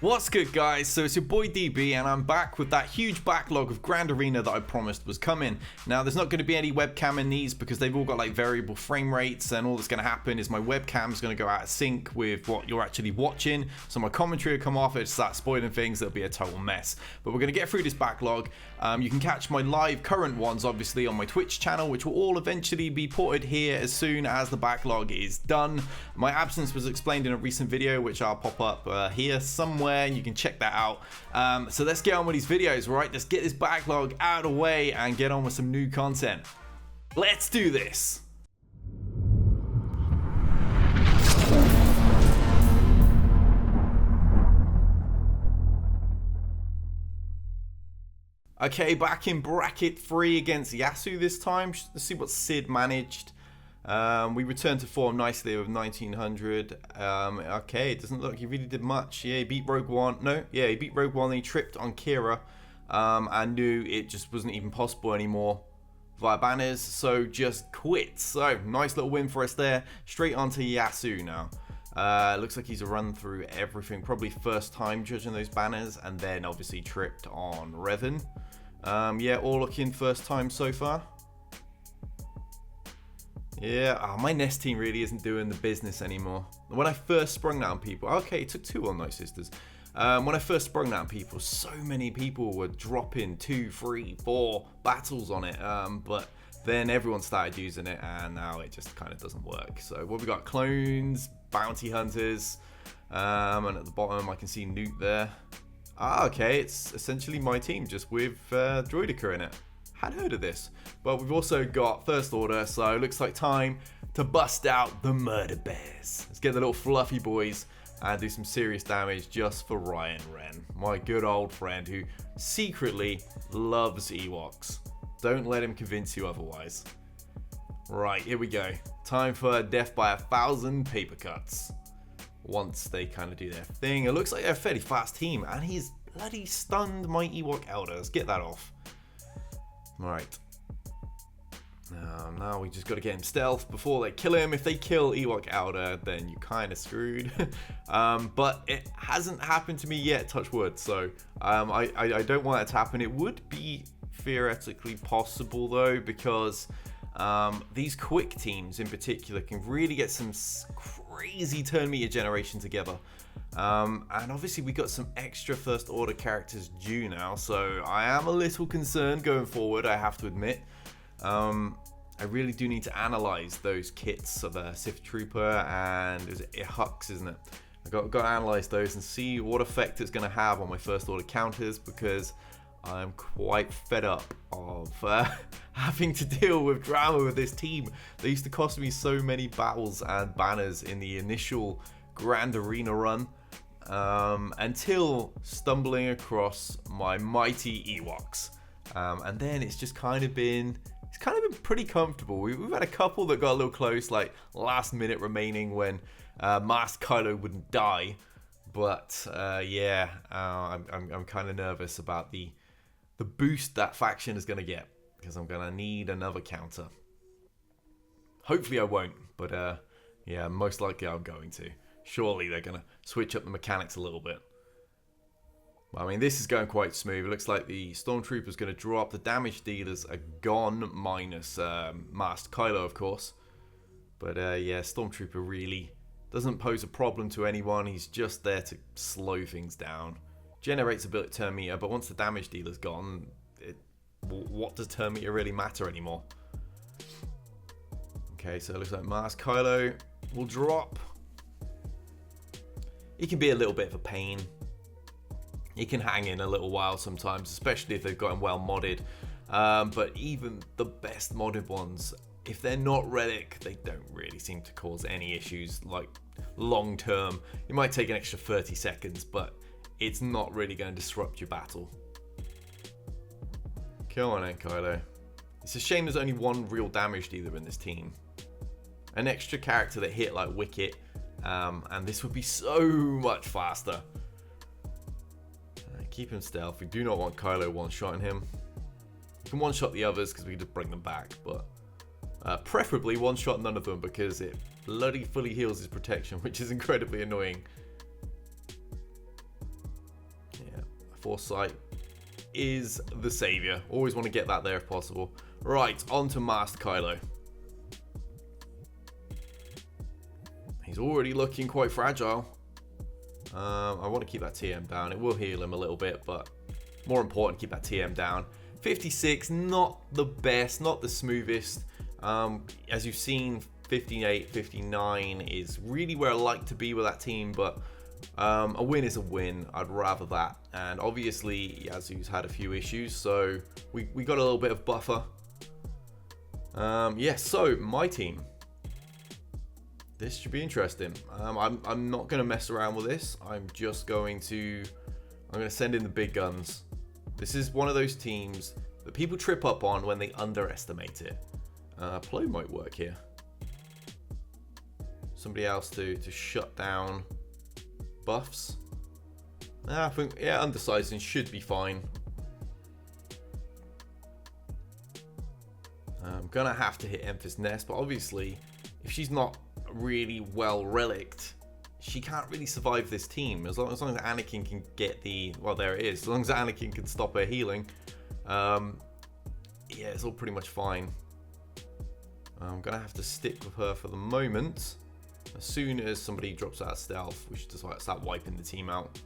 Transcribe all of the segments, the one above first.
What's good, guys? So it's your boy DB and I'm back with that huge backlog of Grand Arena that I promised was coming. Now there's not going to be any webcam in these because they've all got like variable frame rates, and all that's going to happen is my webcam is going to go out of sync with what you're actually watching, so my commentary will come off, it'll start spoiling things, it'll be a total mess. But we're going to get through this backlog. You can catch my live current ones obviously on my Twitch channel, which will all eventually be ported here as soon as the backlog is done. My absence was explained in a recent video which I'll pop up here somewhere, and you can check that out. So let's get on with these videos, right? Let's get this backlog out of the way and get on with some new content. Let's do this. Okay, back in bracket 3 against Yasuo this time. Let's see what Sid managed. We returned to form nicely with 1900. Okay, it doesn't look like he really did much. Yeah, he beat Rogue One. No, yeah, he beat Rogue One. He tripped on Kira and knew it just wasn't even possible anymore via banners, so just quit. So nice little win for us there. Straight on to Yasuo now. Looks like he's a run through everything. Probably first time judging those banners, and then obviously tripped on Revan. Yeah, all looking first time so far. Yeah, my Nest team really isn't doing the business anymore. When I first sprung that on people, okay, it took 2 on those sisters. When I first sprung that on people, so many people were dropping 2, 3, 4 battles on it. But then everyone started using it, and now it just kind of doesn't work. So what we got? Clones, bounty hunters, and at the bottom I can see Newt there. Okay, it's essentially my team just with Droidica in it. Had heard of this, but we've also got First Order, so it looks like time to bust out the Murder Bears. Let's get the little fluffy boys and do some serious damage just for Ryan Wren, my good old friend who secretly loves Ewoks. Don't let him convince you otherwise. Right, here we go. Time for death by 1,000 paper cuts. Once they kind of do their thing, it looks like they're a fairly fast team, and he's bloody stunned my Ewok elders. Get that off. Right. Now we just got to get him stealth before they kill him. If they kill Ewok Elder, then you're kind of screwed. But it hasn't happened to me yet, touch wood. So I don't want it to happen. It would be theoretically possible though, because these quick teams in particular can really get some crazy turn meter generation together. And obviously we got some extra First Order characters due now, so I am a little concerned going forward, I have to admit. I really do need to analyze those kits of a Sith Trooper and is it Hux, isn't it? I've got to analyze those and see what effect it's going to have on my First Order counters, because I'm quite fed up of having to deal with drama with this team. They used to cost me so many battles and banners in the initial Grand Arena run, until stumbling across my mighty Ewoks, and then it's kind of been pretty comfortable. We've had a couple that got a little close, like last minute remaining when Masked Kylo wouldn't die, but yeah, I'm kind of nervous about the boost that faction is going to get, because I'm going to need another counter. Hopefully I won't, but yeah, most likely I'm going to. Surely they're going to switch up the mechanics a little bit. I mean, this is going quite smooth. It looks like the Stormtrooper's going to drop. The damage dealers are gone, minus Masked Kylo, of course. But yeah, Stormtrooper really doesn't pose a problem to anyone. He's just there to slow things down. Generates a bit of turn meter, but once the damage dealer's gone, what does turn meter really matter anymore? Okay, so it looks like Masked Kylo will drop. He can be a little bit of a pain. He can hang in a little while sometimes, especially if they've got him well modded. But even the best modded ones, if they're not relic, they don't really seem to cause any issues like long term. It might take an extra 30 seconds, but it's not really going to disrupt your battle. Come on then, Kylo. It's a shame there's only one real damage dealer in this team. An extra character that hit like Wicket, and this would be so much faster. Keep him stealth. We do not want Kylo one-shotting him. You can one-shot the others because we can just bring them back, but preferably one-shot none of them, because it bloody fully heals his protection, which is incredibly annoying. Foresight is the savior. Always want to get that there if possible. Right, on to Master Kylo. He's already looking quite fragile. I want to keep that TM down. It will heal him a little bit, but more important, keep that TM down. 56, not the best, not the smoothest. As you've seen, 58, 59 is really where I like to be with that team, but a win is a win. I'd rather that. And obviously, Yasuo's had a few issues, so we got a little bit of buffer. Yeah, so my team. This should be interesting. I'm not going to mess around with this. I'm going to send in the big guns. This is one of those teams that people trip up on when they underestimate it. Play might work here. Somebody else to shut down buffs. I think, yeah, undersizing should be fine. I'm going to have to hit Emphas Nest, but obviously, if she's not really well relicked, she can't really survive this team. As long as Anakin can get the, well, there it is. As long as Anakin can stop her healing, yeah, it's all pretty much fine. I'm gonna have to stick with her for the moment. As soon as somebody drops out of stealth, we should just start wiping the team out.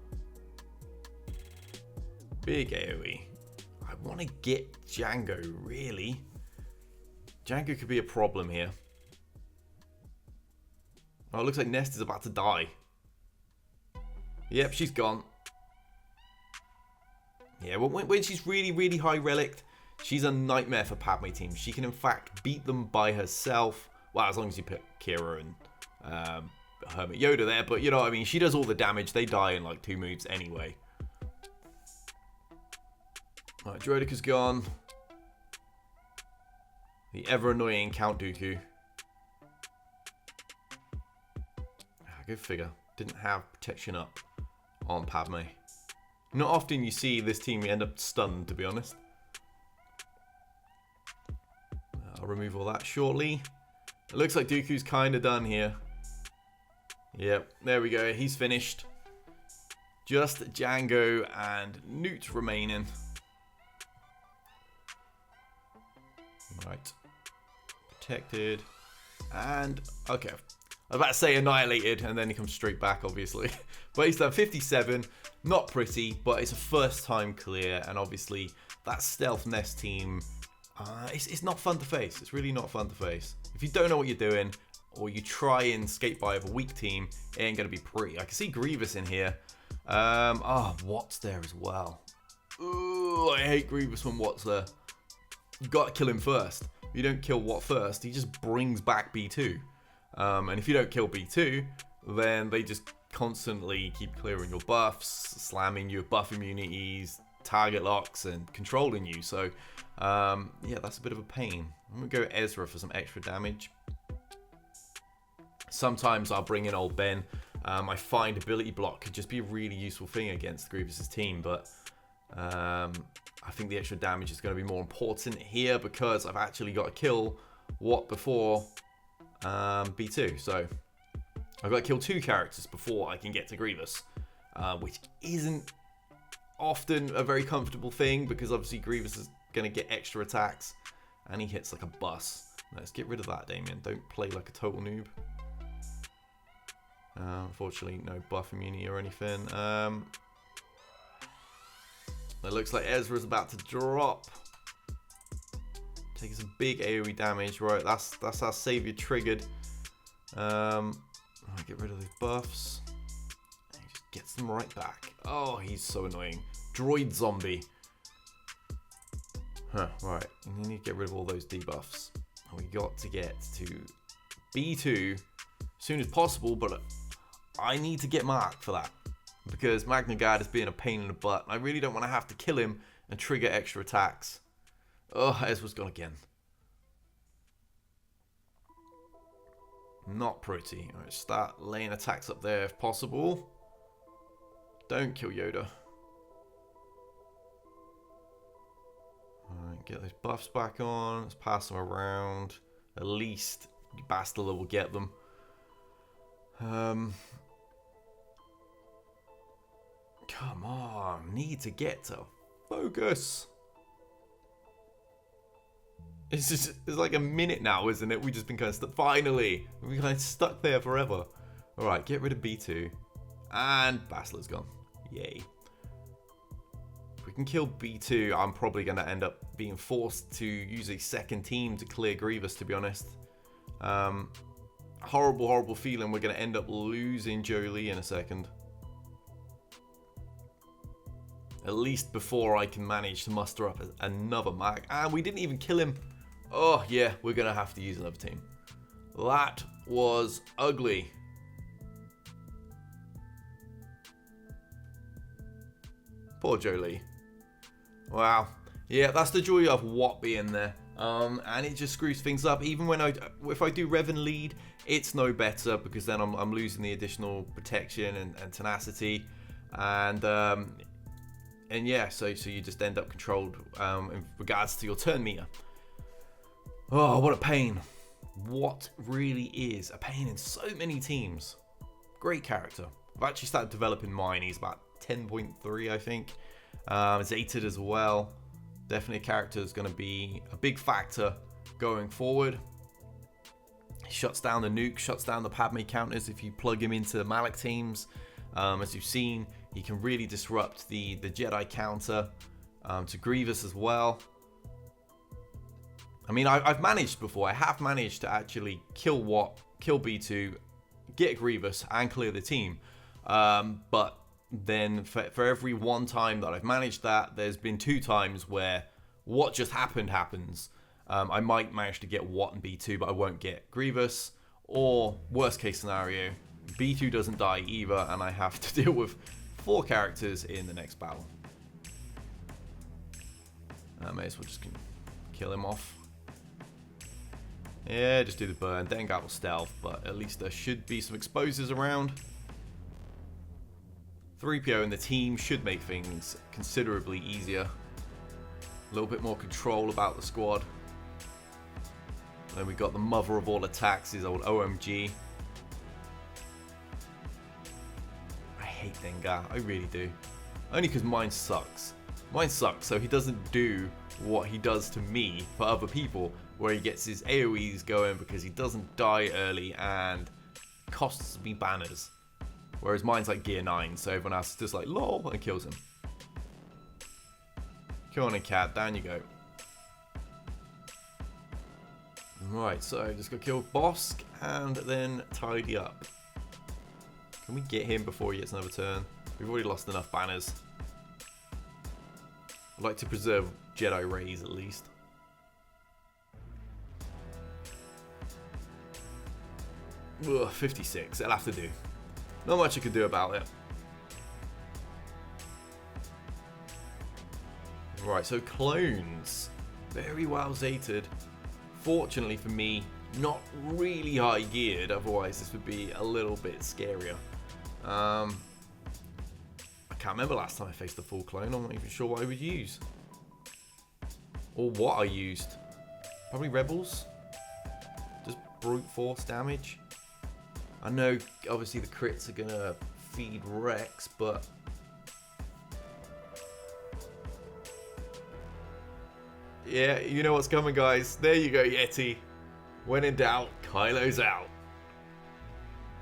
Big AoE. I want to get Django, really. Django could be a problem here. Oh, it looks like Nest is about to die. Yep, she's gone. Yeah, well, when she's really, really high relicked, she's a nightmare for Padme teams. She can, in fact, beat them by herself. Well, as long as you put Kira and Hermit Yoda there. But, you know what I mean? She does all the damage. They die in, like, 2 moves anyway. Alright, Droidica's gone. The ever-annoying Count Dooku. Good figure. Didn't have protection up on Padme. Not often you see this team end up stunned, to be honest. I'll remove all that shortly. It looks like Dooku's kind of done here. Yep, there we go. He's finished. Just Django and Newt remaining. Right. Protected. And, okay. I was about to say annihilated, and then he comes straight back, obviously. But he's done 57. Not pretty, but it's a first time clear. And obviously, that Stealth Nest team, it's not fun to face. It's really not fun to face. If you don't know what you're doing, or you try and skate by with a weak team, it ain't going to be pretty. I can see Grievous in here. Wat's there as well. Ooh, I hate Grievous when Wat's there. You got to kill him first. If you don't kill Wat first, he just brings back B2. And if you don't kill B2, then they just constantly keep clearing your buffs, slamming your buff immunities, target locks, and controlling you. So, yeah, that's a bit of a pain. I'm going to go Ezra for some extra damage. Sometimes I'll bring in old Ben. I find ability block could just be a really useful thing against Grievous' team, but I think the extra damage is going to be more important here because I've actually got to kill Wat before B2. So I've got to kill 2 characters before I can get to Grievous, which isn't often a very comfortable thing because obviously Grievous is going to get extra attacks and he hits like a bus. Let's get rid of that, Damien. Don't play like a total noob. Unfortunately, no buff immunity or anything. It looks like Ezra's about to drop. Taking some big AoE damage. Right, that's our savior triggered. Get rid of those buffs. And he just gets them right back. Oh, he's so annoying. Droid zombie. Right. And you need to get rid of all those debuffs. And we got to get to B2 as soon as possible, but I need to get Mark for that. Because Magna Guard is being a pain in the butt. I really don't want to have to kill him and trigger extra attacks. Oh, Ezra's gone again. Not pretty. Alright, start laying attacks up there if possible. Don't kill Yoda. Alright, get those buffs back on. Let's pass them around. At least Bastila will get them. Come on, need to get to focus. It's like a minute now, isn't it? We've just been kind of stuck. Finally, we've kind of stuck there forever. All right, get rid of B2, and Basilar's gone. Yay. If we can kill B2, I'm probably going to end up being forced to use a second team to clear Grievous, to be honest. Horrible, horrible feeling we're going to end up losing Jolie in a second. At least before I can manage to muster up another Mac. And we didn't even kill him. Oh, yeah, we're going to have to use another team. That was ugly. Poor Jolie. Wow. Yeah, that's the joy of Wat being there. And it just screws things up. Even when if I do Revan lead, it's no better because then I'm losing the additional protection and tenacity. And yeah, so you just end up controlled in regards to your turn meter. Oh, what a pain. Wat really is a pain in so many teams. Great character. I've actually started developing mine. He's about 10.3, I think. Zated as well. Definitely a character that's going to be a big factor going forward. He shuts down the nuke, shuts down the Padme counters if you plug him into the Malak teams. As you've seen, he can really disrupt the Jedi counter to Grievous as well. I mean, I've managed before. I have managed to actually kill Wat, kill B2, get Grievous, and clear the team. But then for every one time that I've managed that, there's been 2 times where what just happens. I might manage to get Wat and B2, but I won't get Grievous. Or, worst case scenario, B2 doesn't die either, and I have to deal with 4 characters in the next battle. I may as well just kill him off. Yeah, just do the burn. Dengar will stealth, but at least there should be some exposures around. 3PO and the team should make things considerably easier. A little bit more control about the squad. And then we got the mother of all attacks, his old OMG. I hate Dengar, I really do. Only because mine sucks. Mine sucks, so he doesn't do what he does to me for other people, where he gets his AoEs going because he doesn't die early and costs me banners. Whereas mine's like gear 9, so everyone else is just like, lol, and kills him. Come on in, cat, down you go. Right, so just gotta kill Bosk and then tidy up. Can we get him before he gets another turn? We've already lost enough banners. I'd like to preserve Jedi Rays at least. Ugh, 56, it'll have to do. Not much I can do about it. Right, so clones. Very well zated. Fortunately for me, not really high geared, otherwise this would be a little bit scarier. I can't remember last time I faced a full clone. I'm not even sure what I would use. Or what I used. Probably Rebels. Just brute force damage. I know, obviously, the crits are going to feed Rex, but... yeah, you know what's coming, guys. There you go, Yeti. When in doubt, Kylo's out.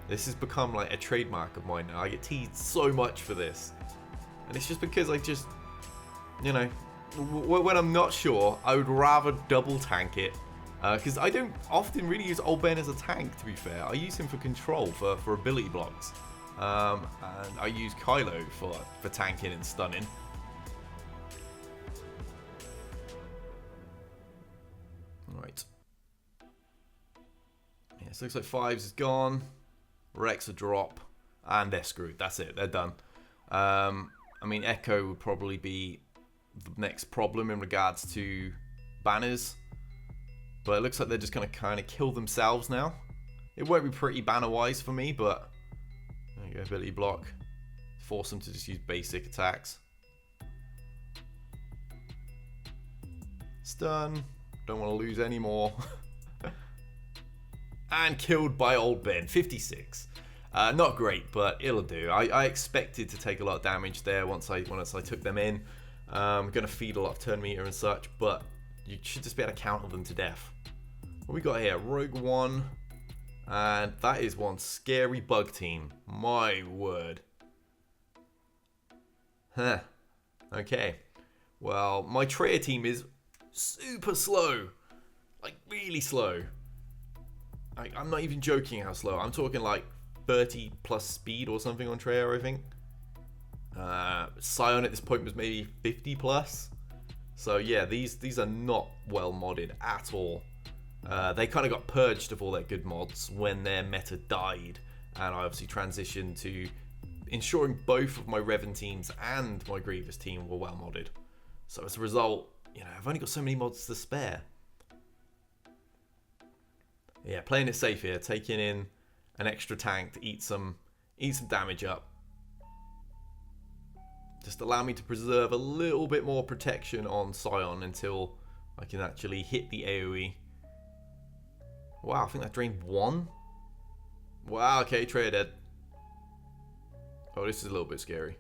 This has become like a trademark of mine now. I get teased so much for this. And it's just because I just, you know, when I'm not sure, I would rather double tank it. Because I don't often really use Old Ben as a tank, to be fair. I use him for control, for ability blocks. And I use Kylo for tanking and stunning. Right. Yeah, so looks like 5s is gone. Rex a drop. And they're screwed. That's it. They're done. I mean, Echo would probably be the next problem in regards to banners. But it looks like they're just going to kind of kill themselves now. It won't be pretty banner-wise for me, but... there you go, ability block. Force them to just use basic attacks. Stun. Don't want to lose any more. And killed by Old Ben. 56. Not great, but it'll do. I expected to take a lot of damage there once I took them in. I'm going to feed a lot of turn meter and such, but you should just be able to counter them to death. What we got here? Rogue 1. And that is one scary bug team. My word. Huh. Okay. Well, my Traitor team is super slow. Like, really slow. I'm not even joking how slow. I'm talking like 30 plus speed or something on Traitor, I think. Scion at this point was maybe 50 plus. So yeah, these are not well modded at all. They kind of got purged of all their good mods when their meta died, and I obviously transitioned to ensuring both of my Revan teams and my Grievous team were well modded. So as a result, you know, I've only got so many mods to spare. Yeah, playing it safe here, taking in an extra tank to eat some damage up. Just allow me to preserve a little bit more protection on Scion until I can actually hit the AoE. Wow, I think that drained 1. Wow, okay, Traitor dead. Oh, this is a little bit scary.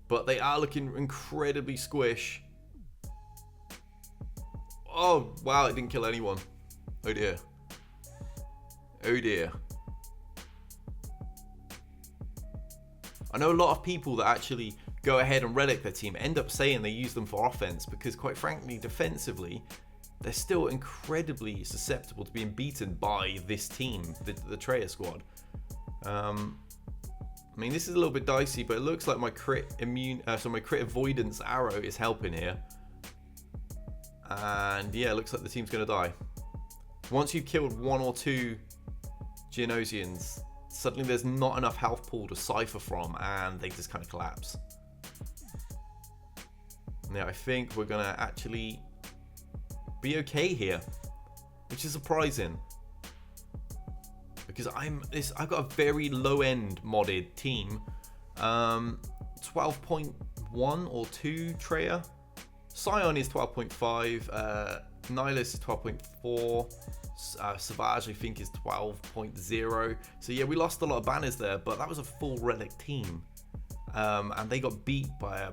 But they are looking incredibly squish. Oh, wow, it didn't kill anyone. Oh dear. Oh dear. I know a lot of people that actually go ahead and relic their team end up saying they use them for offense because, quite frankly, defensively, they're still incredibly susceptible to being beaten by this team, the Traitor squad. I mean, this is a little bit dicey, but it looks like my crit avoidance arrow is helping here. And yeah, it looks like the team's going to die. Once you've killed 1 or 2 Geonosians, suddenly there's not enough health pool to cipher from, and they just kind of collapse. Now I think we're going to actually be okay here, which is surprising. Because I've got a very low-end modded team. 12.1 or 2 Traitor. Scion is 12.5. Nihilus is 12.4. Savage, I think, is 12.0. So yeah, we lost a lot of banners there, but that was a full relic team. And they got beat by a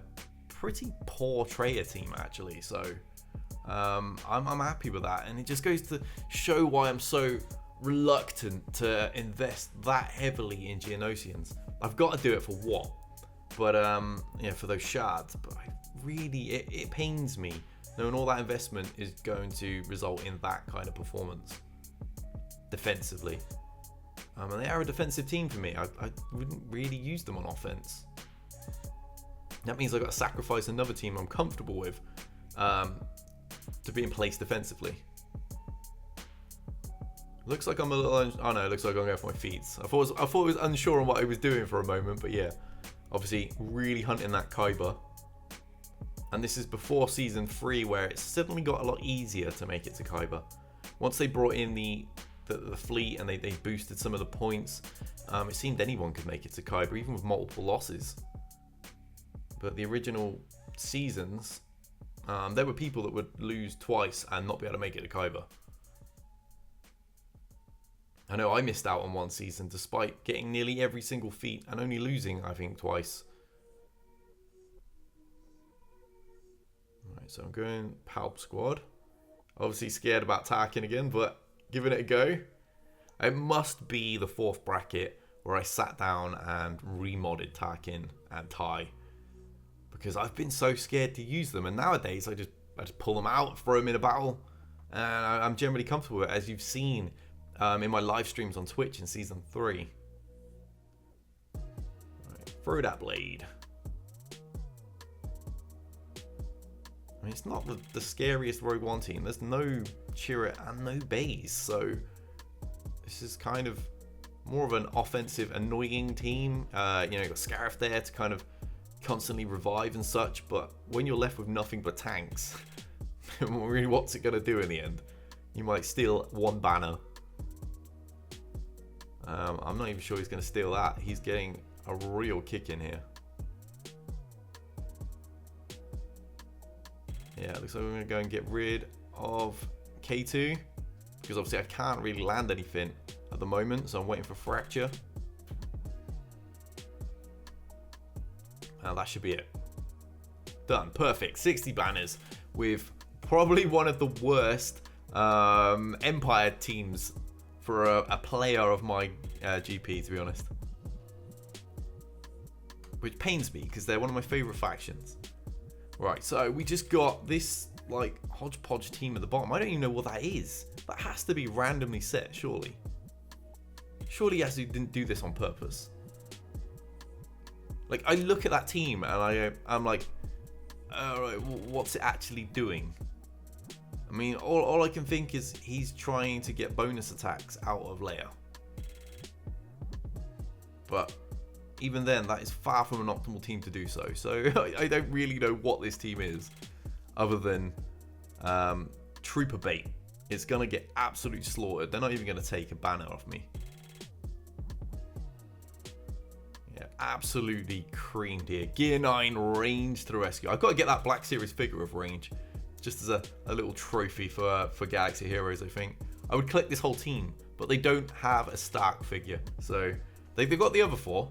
pretty poor Traitor team, actually. So I'm happy with that. And it just goes to show why I'm so reluctant to invest that heavily in Geonosians. I've got to do it for what? But yeah, for those shards. But I really, it pains me knowing all that investment is going to result in that kind of performance defensively. And they are a defensive team for me. I wouldn't really use them on offense. That means I've got to sacrifice another team I'm comfortable with to be in place defensively. Looks like I'm a little... oh no, it looks like I'm going for my feats. I thought I was unsure on what I was doing for a moment, but yeah. Obviously, really hunting that Kyber. And this is before Season 3, where it suddenly got a lot easier to make it to Kyber. Once they brought in the fleet and they boosted some of the points, it seemed anyone could make it to Kyber, even with multiple losses. But the original seasons, there were people that would lose twice and not be able to make it to Kyber. I know I missed out on one season despite getting nearly every single feat and only losing, I think, twice. Alright, so I'm going Palp Squad. Obviously scared about Tarkin again, but giving it a go. It must be the 4th bracket where I sat down and remodded Tarkin and Tai. Because I've been so scared to use them, and nowadays I just pull them out, throw them in a battle, and I'm generally comfortable with it, as you've seen in my live streams on Twitch in Season 3. Right, throw that blade. I mean, it's not the scariest Rogue One team. There's no Chirrut and no Baze, so this is kind of more of an offensive, annoying team. You know, you've got Scarif there to kind of constantly revive and such, but when you're left with nothing but tanks, really, what's it going to do in the end? You might steal one banner. I'm not even sure he's going to steal that. He's getting a real kick in here. Yeah, it looks like we're going to go and get rid of K2, because obviously I can't really land anything at the moment, so I'm waiting for Fracture. And that should be it. Done. Perfect. 60 banners with probably one of the worst Empire teams for a player of my GP, to be honest. Which pains me because they're one of my favorite factions. Right, so we just got this like hodgepodge team at the bottom. I don't even know what that is. That has to be randomly set, surely. Surely Yasuo didn't do this on purpose. Like, I look at that team and I'm like, alright, what's it actually doing? I mean, all I can think is he's trying to get bonus attacks out of Leia. But even then, that is far from an optimal team to do so. So I don't really know what this team is, other than trooper bait. It's going to get absolutely slaughtered. They're not even going to take a banner off me. Yeah, absolutely creamed here. Gear 9 range through SWGOH. I've got to get that Black Series figure of range, just as a little trophy for Galaxy Heroes, I think. I would collect this whole team, but they don't have a Stark figure. So they've got the other 4.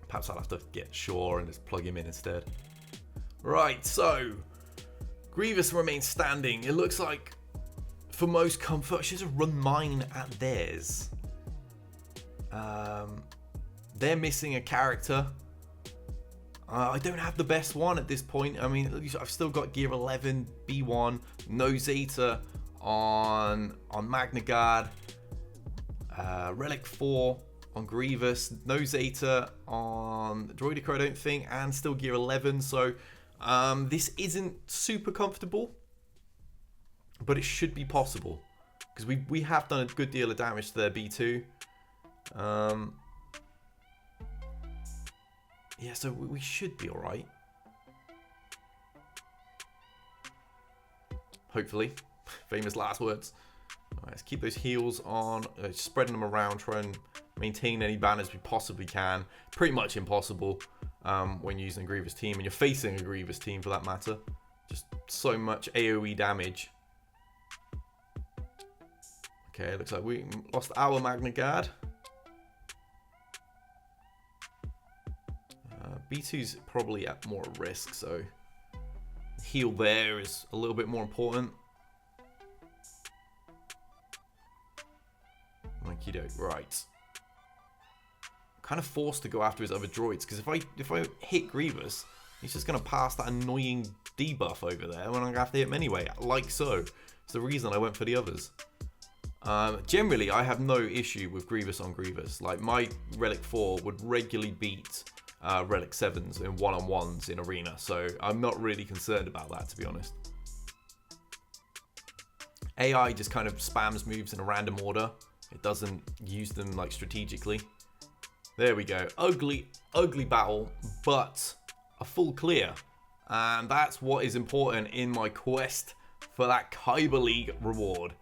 Perhaps I'll have to get Shaw and just plug him in instead. Right, so Grievous remains standing. It looks like for most comfort, I should just run mine at theirs. They're missing a character. I don't have the best one at this point. I mean, I've still got Gear 11, B1, no Zeta on Magna Guard, Relic 4 on Grievous, no Zeta on Droidica, I don't think, and still Gear 11. So this isn't super comfortable, but it should be possible because we have done a good deal of damage to their B2. Yeah, so we should be alright. Hopefully. Famous last words. Alright, let's keep those heals on, spreading them around, try and maintain any banners we possibly can. Pretty much impossible when using a Grievous team, and you're facing a Grievous team for that matter. Just so much AoE damage. Okay, looks like we lost our Magna Guard. B2's probably at more risk, so heal there is a little bit more important. Okie doke, right. Kind of forced to go after his other droids, because if I hit Grievous, he's just going to pass that annoying debuff over there when I'm going to have to hit him anyway, like so. It's the reason I went for the others. Generally, I have no issue with Grievous on Grievous. Like, my Relic 4 would regularly beat Relic 7s in one-on-ones in Arena, so I'm not really concerned about that, to be honest. AI just kind of spams moves in a random order. It doesn't use them like strategically. There we go. Ugly, ugly battle, but a full clear. And that's what is important in my quest for that Kyber League reward.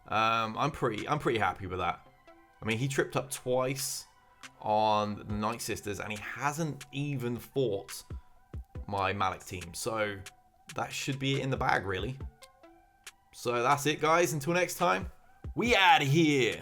I'm pretty happy with that. I mean, he tripped up twice on the Night Sisters, and he hasn't even fought my Malik team. So that should be it in the bag, really. So that's it, guys. Until next time, we out of here.